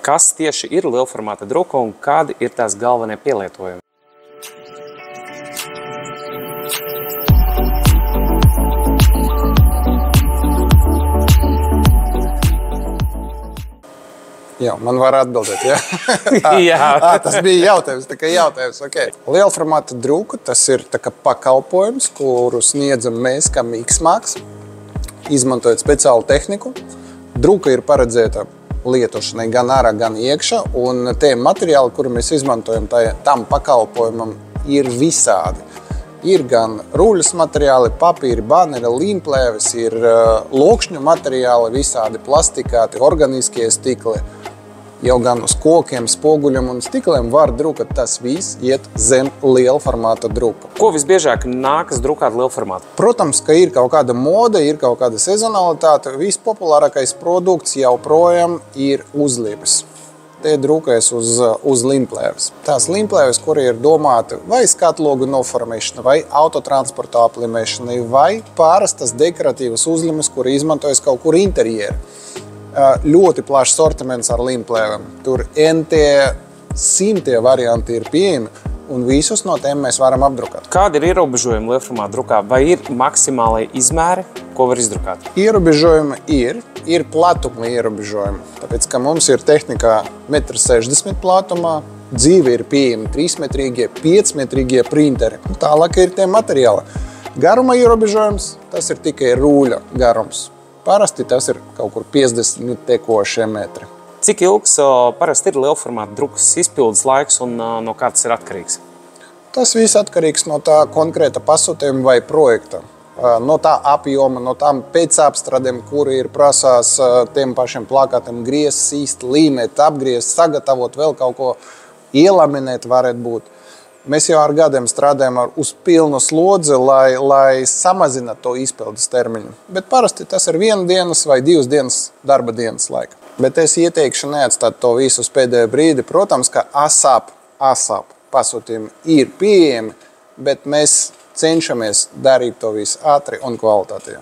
Kas tieši ir lielformāta druka un kādi ir tās galvenie pielietojumi? Jā, man var atbildēt, jā? Jā. Tas bija jautājums, tā kā jautājums, ok. Lielformāta druka, tas ir tā kā pakalpojums, kuru sniedzam mēs kā Mixmax, izmantojot speciālu tehniku. Druka ir paredzēta lietošanai gan ārā, gan iekšā, un tie materiāli, kuru mēs izmantojam tam pakalpojumam, ir visādi. Ir gan rūļas materiāli, papīri, baneri, līmplēves, ir lokšņu materiāli, visādi plastikāti, organiskie stikli. Jau gan uz kokiem, spoguļiem un stikliem var drukat, tas viss iet zem lielformāta druka. Ko visbiežāk nākas drukāt lielformātā? Protams, ka ir kaut kāda mode, ir kaut kāda sezonalitāte. Vispopulārākais produkts joprojām ir uzlības. Tie drukājas uz līmplēves. Tās līmplēves, kuri ir domāti vai skatlogu noformēšana, vai autotransporta aplimēšana, vai pārastas dekoratīvas uzlimes, kuri izmantojas kaut kur interjeri. Ļoti plašs sortiments ar līmplēvēm. Tur simtie varianti ir pieejami, un visus no tiem mēs varam apdrukāt. Kādi ir ierobežojumi lielformāta drukā? Vai ir maksimālie izmēri, ko var izdrukāt? Ierobežojumi ir platuma ierobežojumi. Tāpēc, ka mums ir tehnikā 1,60 m platumā, dzīve ir pieejami 3-metrīgie, 5-metrīgie printeri. Tālāk ir tie materiāli. Garuma ierobežojums, tas ir tikai rūļa garums. Parasti tas ir kaut kur 50 tekošie metri. Cik ilgs parasti ir lielformāta drukas izpildes laiks un no kā tas ir atkarīgs? Tas viss atkarīgs no tā konkrēta pasūtījuma vai projekta. No tā apjoma, no tām pēcapstradēm, kuri ir prasās tiem pašiem plakātiem griezt, sīst, līmēt, apgriezt, sagatavot vēl kaut ko, ielaminēt varētu būt. Mēs jau ar gadiem strādājam uz pilnu slodzi, lai samazinātu to izpildes termiņu. Bet parasti tas ir 1 dienas vai 2 dienas darba dienas laika. Bet es ieteikšu neatstāt to visu uz pēdējo brīdi. Protams, ka ASAP pasūtījumi ir pieejami, bet mēs cenšamies darīt to visu ātri un kvalitatīvi.